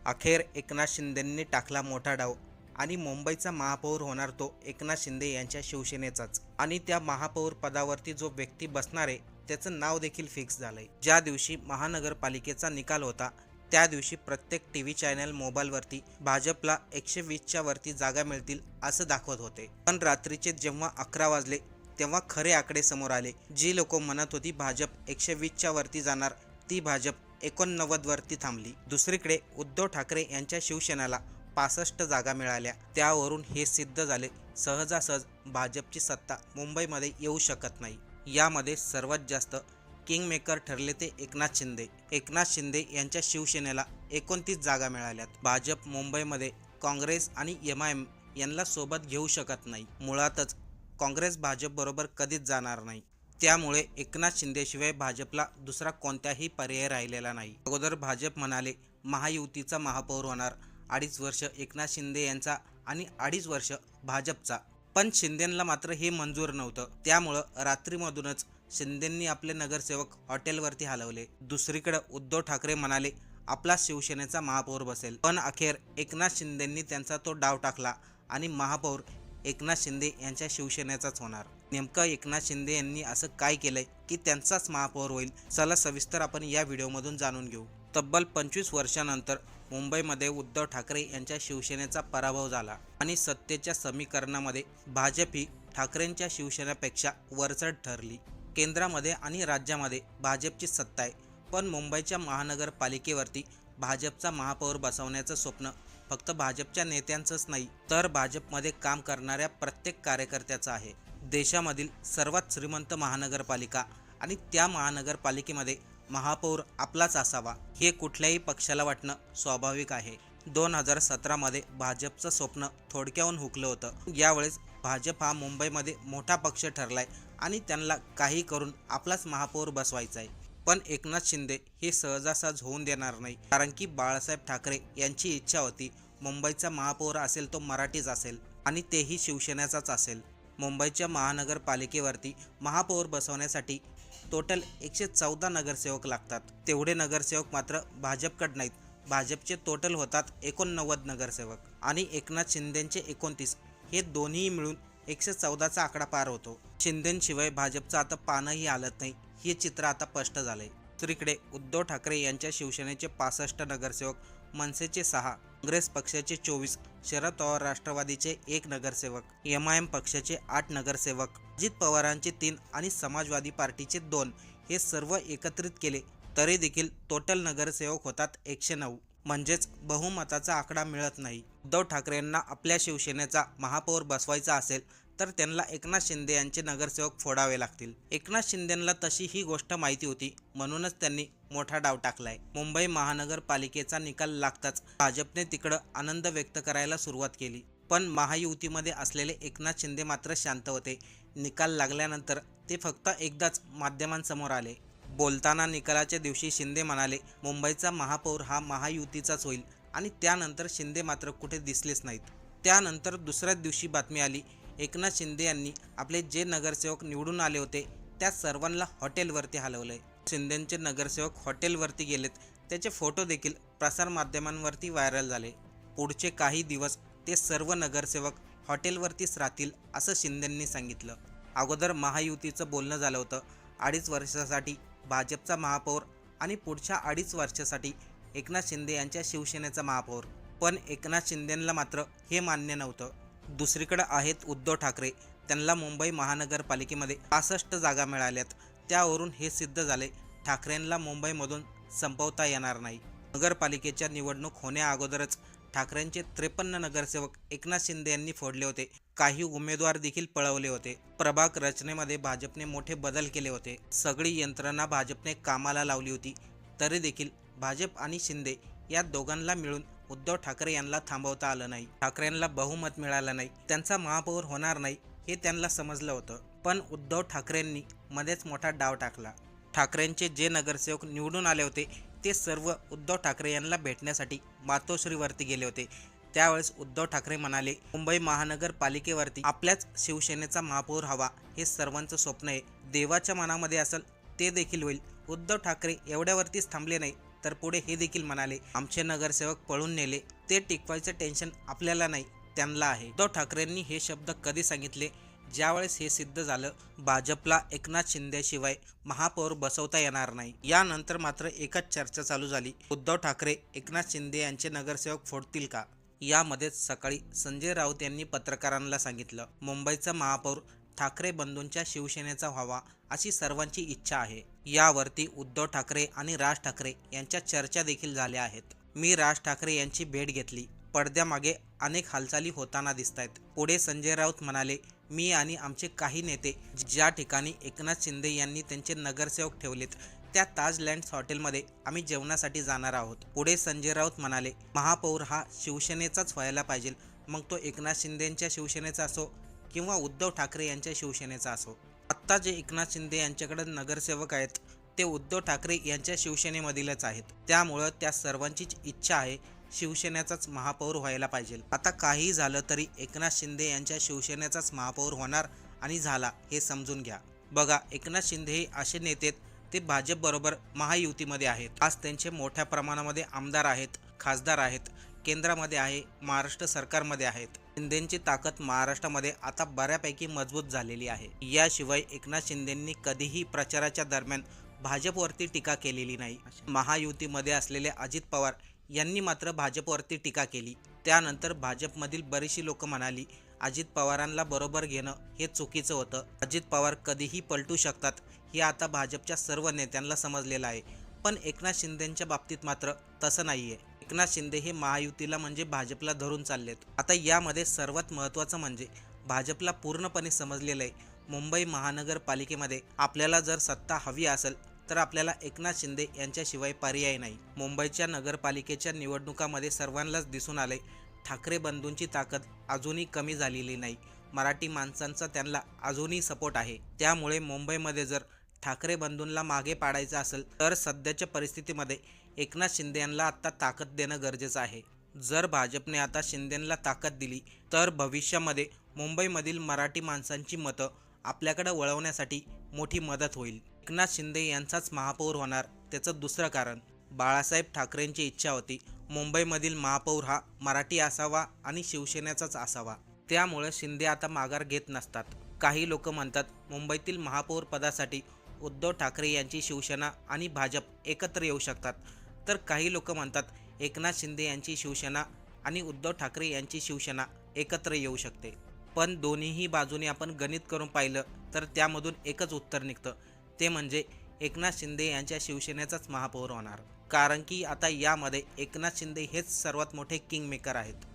अखेर एकनाथ शिंदेंनी टाकला मोठा डाव आणि मुंबईचा महापौर होणार तो एकनाथ शिंदे यांच्या शिवसेनेचाच आणि त्या महापौर पदावरती जो व्यक्ती बसणार आहे त्याचं नाव देखील फिक्स झालंय। ज्या दिवशी महानगरपालिकेचा निकाल होता त्या दिवशी प्रत्येक टीव्ही चॅनल मोबाईलवरती भाजपला 120च्या वरती जागा मिळतील असं दाखवत होते, पण रात्रीचे जेव्हा 11 वाजले तेव्हा खरे आकडे समोर आले। जी लोक म्हणत होती भाजप 120च्या वरती जाणार ती भाजप 89 वरती थांबली। दुसरीकडे उद्धव ठाकरे यांच्या शिवसेनेला 65 जागा मिळाल्या। त्यावरून हे सिद्ध झाले सहजासहज भाजपची सत्ता मुंबईमध्ये येऊ शकत नाही। यामध्ये सर्वात जास्त किंगमेकर ठरले ते एकनाथ शिंदे। एकनाथ शिंदे यांच्या शिवसेनेला 29 जागा मिळाल्यात। भाजप मुंबईमध्ये काँग्रेस आणि MIM यांना सोबत घेऊ शकत नाही। मुळातच काँग्रेस भाजप बरोबर कधीच जाणार नाही, त्यामुळे एकनाथ शिंदेशिवाय भाजपला दुसरा कोणताही पर्याय राहिलेला नाही। अगोदर भाजप म्हणाले महायुतीचा महापौर होणार, 2.5 वर्ष एकनाथ शिंदे यांचा आणि 2.5 वर्ष भाजपचा, पण शिंदेंना मात्र हे मंजूर नव्हतं। त्यामुळं रात्रीमधूनच शिंदेंनी आपले नगरसेवक हॉटेलवरती हलवले। दुसरीकडे उद्धव ठाकरे म्हणाले आपला शिवसेनेचा महापौर बसेल, पण अखेर एकनाथ शिंदेंनी त्यांचा तो डाव टाकला आणि महापौर एकनाथ शिंदे यांच्या शिवसेनेचाच होणार। नेमकं एकनाथ शिंदे यांनी असं काय केलंय की त्यांचाच महापौर होईल? चला सविस्तर आपण या व्हिडिओमधून जाणून घेऊ। तब्बल 25 वर्षांनंतर मुंबईमध्ये उद्धव ठाकरे यांच्या शिवसेनेचा पराभव झाला आणि सत्तेच्या समीकरणामध्ये भाजप ही ठाकरेंच्या शिवसेनेपेक्षा वरचढ ठरली। केंद्रामध्ये आणि राज्यामध्ये भाजपची सत्ता आहे, पण मुंबईच्या महानगरपालिकेवरती भाजपचा महापौर बसवण्याचं स्वप्न फक्त भाजपच्या नेत्यांचंच नाही, तर भाजपमध्ये काम करणाऱ्या प्रत्येक कार्यकर्त्याचं आहे। देशामधील सर्वात श्रीमंत महानगरपालिका आणि त्या महानगरपालिकेमध्ये महापौर आपलाच असावा हे कुठल्याही पक्षाला वाटणं स्वाभाविक आहे। 2017 मध्ये भाजपचं स्वप्न थोडक्याहून हुकलं होतं। यावेळेस भाजप हा मुंबईमध्ये मोठा पक्ष ठरलाय आणि त्यांना काही करून आपलाच महापौर बसवायचा आहे, पण एकनाथ शिंदे हे सहजासहज होऊन देणार नाही, कारण की बाळासाहेब ठाकरे यांची इच्छा होती मुंबईचा महापौर असेल तो मराठीच असेल आणि तेही शिवसेनेचाच असेल। मुंबईच्या महानगरपालिकेवरती महापौर बसवण्यासाठी टोटल 114 नगरसेवक लागतात। तेवढे नगरसेवक मात्र भाजपकडे नाहीत। भाजपचे टोटल होतात 89 नगरसेवक आणि एकनाथ शिंदेंचे 29, हे दोन्ही मिळून 114चा आकडा पार होतो। शिंदेंशिवाय भाजपचं आता पानही हालत नाही हे चित्र आता स्पष्ट झालंय। दुसरीकडे उद्धव ठाकरे यांच्या शिवसेनेचे 65 नगरसेवक, मनसेचे 6, काँग्रेस पक्षाचे 24, शरद पवार राष्ट्रवादीचे 1 नगरसेवक, MIM पक्षाचे 8 नगरसेवक, अजित पवारांचे 3 आणि समाजवादी पार्टीचे 2, हे सर्व एकत्रित केले तरी देखील टोटल नगरसेवक होतात 109, म्हणजेच बहुमताचा आकडा मिळत नाही। उद्धव ठाकरेंना आपल्या शिवसेनेचा महापौर बसवायचा असेल तर त्यांना एकनाथ शिंदे यांचे नगरसेवक फोडावे लागतील। एकनाथ शिंदेंना तशी ही गोष्ट माहिती होती, म्हणूनच त्यांनी मोठा डाव टाकलाय। मुंबई महानगरपालिकेचा निकाल लागताच भाजपने तिकडं आनंद व्यक्त करायला सुरुवात केली, पण महायुतीमध्ये असलेले एकनाथ शिंदे मात्र शांत होते। निकाल लागल्यानंतर ते फक्त एकदाच माध्यमांसमोर आले। बोलताना निकालाच्या दिवशी शिंदे म्हणाले मुंबईचा महापौर हा महायुतीचाच होईल आणि त्यानंतर शिंदे मात्र कुठे दिसलेच नाहीत। त्यानंतर दुसऱ्याच दिवशी बातमी आली एकनाथ शिंदे यांनी आपले जे नगरसेवक निवडून आले होते त्या सर्वांना हॉटेलवरती हलवलंय। शिंदेंचे नगरसेवक हॉटेलवरती गेलेत त्याचे फोटो देखील प्रसारमाध्यमांवरती व्हायरल झाले। पुढचे काही दिवस ते सर्व नगरसेवक हॉटेलवरतीच राहतील असं शिंदेंनी सांगितलं। अगोदर महायुतीचं बोलणं झालं होतं 2.5 वर्षासाठी भाजपचा महापौर आणि पुढच्या 2.5 वर्षासाठी एकनाथ शिंदे यांच्या शिवसेनेचा महापौर, पण एकनाथ शिंदेंना मात्र हे मान्य नव्हतं। दुसरीकडे आहेत उद्धव ठाकरे, त्यांना मुंबई महानगरपालिकेमध्ये 65 जागा मिळाल्यात। त्यावरून हे सिद्ध झाले ठाकरेंना मुंबईमधून संपवता येणार नाही। नगरपालिकेच्या निवडणूक होण्या अगोदरच ठाकरेंचे 53 नगरसेवक एकनाथ शिंदे यांनी फोडले होते। काही उमेदवार देखील पळवले होते। प्रभाग रचनेमध्ये भाजपने मोठे बदल केले होते। सगळी यंत्रणा भाजपने कामाला लावली होती, तरी देखील भाजप आणि शिंदे या दोघांना मिळून उद्धव ठाकरे यांना थांबवता आलं नाही। ठाकरेंना बहुमत मिळालं नाही, त्यांचा महापौर होणार नाही हे त्यांना समजलं होतं, पण उद्धव ठाकरेंनी मध्येच मोठा डाव टाकला। ठाकरेंचे जे नगरसेवक निवडून आले होते ते सर्व उद्धव ठाकरे यांना भेटण्यासाठी मातोश्रीवरती गेले होते। त्यावेळेस उद्धव ठाकरे म्हणाले मुंबई महानगरपालिकेवरती आपल्याच शिवसेनेचा महापौर हवा हे सर्वांचं स्वप्न आहे, देवाच्या मनामध्ये असेल ते देखील होईल। उद्धव ठाकरे एवढ्यावरतीच थांबले नाही, तर पुढे हे देखील म्हणाले, आमचे नगरसेवक पळून नेले, ते टिकवायचं टेन्शन आपल्याला नाही, त्यांना आहे. उद्धव ठाकरेंनी हे शब्द कधी सांगितले? ज्यावेळेस हे सिद्ध झालं भाजपला एकनाथ शिंदेशिवाय महापौर बसवता येणार नाही. यानंतर मात्र एकच चर्चा चालू झाली, उद्धव ठाकरे एकनाथ शिंदे यांचे नगरसेवक फोडतील का? यामध्येच सकाळी संजय राऊत यांनी पत्रकारांना सांगितलं, मुंबईचा महापौर ठाकरे बंधूंच्या शिवसेनेचा व्हावा अशी सर्वांची इच्छा आहे. यावरती उद्धव ठाकरे आणि राज ठाकरे यांच्या चर्चा देखील झाल्या आहेत. मी राज ठाकरे यांची भेट घेतली, पडद्यामागे अनेक हालचाली होताना दिसतायत. पुढे संजय राऊत म्हणाले, मी आणि आमचे काही नेते ज्या ठिकाणी एकनाथ शिंदे यांनी त्यांचे नगरसेवक ठेवलेत त्या ताज लँड्स हॉटेलमध्ये आम्ही जेवणासाठी जाणार आहोत. पुढे संजय राऊत म्हणाले, महापौर हा शिवसेनेचाच व्हायला पाहिजे, मग तो एकनाथ शिंदेंच्या शिवसेनेचा असो किंवा उद्धव ठाकरे यांच्या शिवसेनेचा असो. आत्ता जे एकनाथ शिंदे यांच्याकडे नगरसेवक आहेत ते उद्धव ठाकरे यांच्या शिवसेनेमधीलच आहेत. त्यामुळं त्या सर्वांचीच इच्छा आहे शिवसेनेचाच महापौर व्हायला पाहिजे. आता काही झालं तरी एकनाथ शिंदे यांच्या शिवसेनेचाच महापौर होणार आणि झाला हे समजून घ्या. बघा, एकनाथ शिंदे हे असे नेते ते भाजप बरोबर महायुतीमध्ये आहेत. आज त्यांचे मोठ्या प्रमाणामध्ये आमदार आहेत, खासदार आहेत, केंद्रामध्ये आहे, महाराष्ट्र सरकारमध्ये आहेत. शिंदेंची ताकद महाराष्ट्रामध्ये आता बऱ्यापैकी मजबूत झालेली आहे. याशिवाय एकनाथ शिंदेंनी कधीही प्रचाराच्या दरम्यान भाजपवरती टीका केलेली नाही. महायुतीमध्ये असलेले अजित पवार यांनी मात्र भाजपवरती टीका केली. त्यानंतर भाजपमधील बरीचशी लोक म्हणाली, अजित पवारांना बरोबर घेणं हे चुकीचं होतं. अजित पवार कधीही पलटू शकतात हे आता भाजपच्या सर्व नेत्यांना समजलेलं आहे. पण एकनाथ शिंदेंच्या बाबतीत मात्र तसं नाहीये. एकनाथ शिंदे हे महायुतीला म्हणजे भाजपला धरून चाललेत. आता यामध्ये सर्वात महत्त्वाचं म्हणजे भाजपला पूर्णपणे समजलेलं आहे, मुंबई महानगरपालिकेमध्ये आपल्याला जर सत्ता हवी असेल तर आपल्याला एकनाथ शिंदे यांच्याशिवाय पर्याय नाही. मुंबईच्या नगरपालिकेच्या निवडणुकामध्ये सर्वांनाच दिसून आले, ठाकरे बंधूंची ताकद अजूनही कमी झालेली नाही. मराठी माणसांचा त्यांना अजूनही सपोर्ट आहे. त्यामुळे मुंबईमध्ये जर ठाकरे बंधूंना मागे पाडायचं असेल तर सध्याच्या परिस्थितीमध्ये एकनाथ शिंदे यांना आता ताकद देणं गरजेचं आहे. जर भाजपने आता शिंदेंना ताकद दिली तर भविष्यामध्ये मुंबईमधील मराठी माणसांची मतं आपल्याकडे वळवण्यासाठी मोठी मदत होईल. एकनाथ शिंदे यांचाच महापौर होणार त्याचं दुसरं कारण, बाळासाहेब ठाकरेंची इच्छा होती मुंबईमधील महापौर हा मराठी असावा आणि शिवसेनेचाच असावा. त्यामुळे शिंदे आता माघार घेत नसतात. काही लोक म्हणतात मुंबईतील महापौर पदासाठी उद्धव ठाकरे यांची शिवसेना आणि भाजप एकत्र येऊ शकतात, तर काही लोक म्हणतात एकनाथ शिंदे यांची शिवसेना आणि उद्धव ठाकरे यांची शिवसेना एकत्र येऊ शकते. पण दोन्हीही बाजूने आपण गणित करून पाहिलं तर त्यामधून एकच उत्तर निघतं, ते म्हणजे एकनाथ शिंदे यांच्या शिवसेनेचाच महापौर होणार. कारण की आता यामध्ये एकनाथ शिंदे हेच सर्वात मोठे किंगमेकर आहेत.